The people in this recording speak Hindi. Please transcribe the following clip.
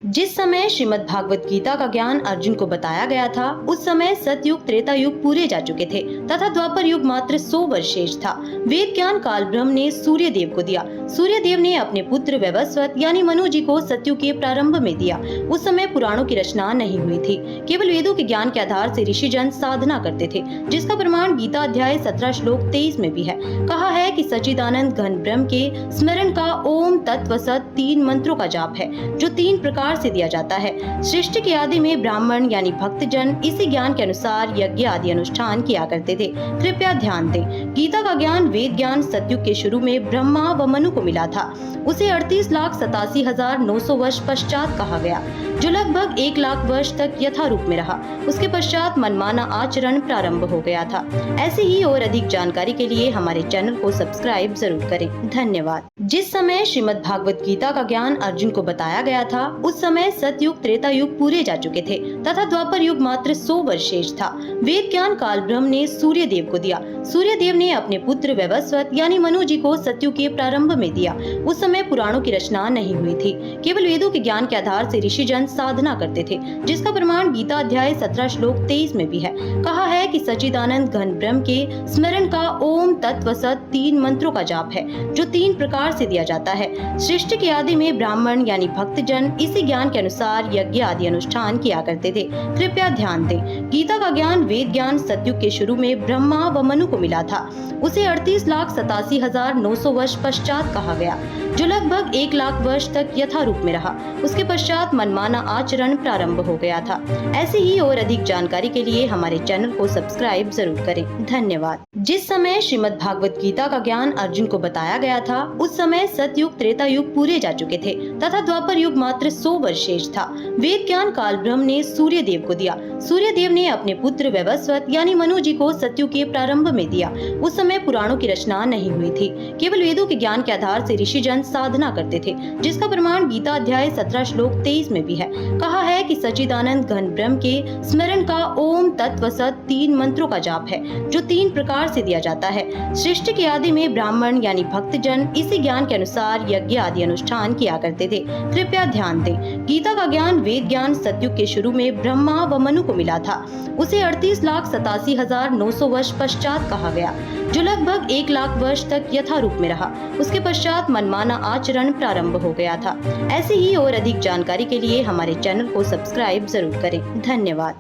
जिस समय श्रीमद् भागवत गीता का ज्ञान अर्जुन को बताया गया था, उस समय सतयुग त्रेता युग पूरे जा चुके थे तथा द्वापर युग मात्र 100 वर्ष शेष था। वेद ज्ञान काल ब्रह्म ने सूर्य देव को दिया। सूर्य देव ने अपने पुत्र वैवस्वत यानी मनु जी को सतयुग के प्रारंभ में दिया। उस समय पुराणों की रचना नहीं हुई थी, केवल वेदों के ज्ञान के आधार से ऋषिजन साधना करते थे, जिसका प्रमाण गीता अध्याय 17 श्लोक 23 में भी है। कहा है कि सच्चिदानंद घन ब्रह्म के स्मरण का ओम तत्व सत 3 मंत्रों का जाप है, जो 3 प्रकार से दिया जाता है। सृष्टि के आदि में ब्राह्मण यानी भक्तजन इसी ज्ञान के अनुसार यज्ञ आदि अनुष्ठान किया करते थे। कृपया ध्यान दें, गीता का ज्ञान वेद ज्ञान सतयुग के शुरू में ब्रह्मा व मनु को मिला था। उसे 38,87,900 वर्ष पश्चात कहा गया, जो लगभग 1 लाख वर्ष तक यथा रूप में रहा। उसके पश्चात मनमाना आचरण प्रारंभ हो गया था। ऐसी ही और अधिक जानकारी के लिए हमारे चैनल को सब्सक्राइब जरूर करें। धन्यवाद। जिस समय श्रीमद् भागवत गीता का ज्ञान अर्जुन को बताया गया था, उस समय सतयुग त्रेता युग पूरे जा चुके थे तथा द्वापर युग मात्र 100 वर्ष शेष था। वेद ज्ञान काल ब्रह्म ने सूर्य देव को दिया। सूर्य देव ने अपने पुत्र वैवस्वत यानी मनु जी को सतयुग के प्रारंभ में दिया। उस समय पुराणों की रचना नहीं हुई थी, केवल वेदों के ज्ञान के आधार से ऋषिजन साधना करते थे, जिसका प्रमाण गीता अध्याय 17 श्लोक 23 में भी है। कहा है कि सच्चिदानंद घन ब्रह्म के स्मरण का ओम तत्व सत 3 मंत्रों का जाप है, जो 3 प्रकार से दिया जाता है। सृष्टि के आदि में ब्राह्मण यानी भक्तजन इसी ज्ञान के अनुसार यज्ञ आदि अनुष्ठान किया करते थे। कृपया ध्यान दें, गीता का ज्ञान वेद ज्ञान सतयुग के शुरू में ब्रह्मा व मनु को मिला था। उसे 38,87,900 वर्ष पश्चात कहा गया, जो लगभग 1 लाख वर्ष तक यथा रूप में रहा। उसके पश्चात मनमाना आचरण प्रारंभ हो गया था। ऐसी ही और अधिक जानकारी के लिए हमारे चैनल को सब्सक्राइब जरूर करें। धन्यवाद। जिस समय श्रीमद् भागवत गीता का ज्ञान अर्जुन को बताया गया था, उस समय सतयुग त्रेता युग पूरे जा चुके थे तथा द्वापर युग मात्र 100 वर्ष शेष था। वेद ज्ञान काल ब्रह्म ने सूर्य देव को दिया। सूर्य देव ने अपने पुत्र वैवस्वत यानी मनु जी को सतयुग के प्रारंभ में दिया। उस समय पुराणों की रचना नहीं हुई थी, केवल वेदों के ज्ञान के आधार से ऋषिजन साधना करते थे, जिसका प्रमाण गीता अध्याय 17 श्लोक 23 में भी है। कहा है कि सच्चिदानंद घन ब्रह्म के स्मरण का ओम तत्व सत 3 मंत्रों का जाप है, जो 3 प्रकार से दिया जाता है। सृष्टि के आदि में ब्राह्मण यानी भक्तजन इसी ज्ञान के अनुसार यज्ञ आदि अनुष्ठान किया करते थे। कृपया ध्यान दें, गीता का ज्ञान वेद ज्ञान सतयुग के शुरू में ब्रह्मा व मनु को मिला था। उसे 38,87,900 वर्ष पश्चात कहा गया, जो लगभग 1 लाख वर्ष तक यथा रूप में रहा। उसके पश्चात मनमाना आचरण प्रारंभ हो गया था। ऐसी ही और अधिक जानकारी के लिए हमारे चैनल को सब्सक्राइब जरूर करें। धन्यवाद।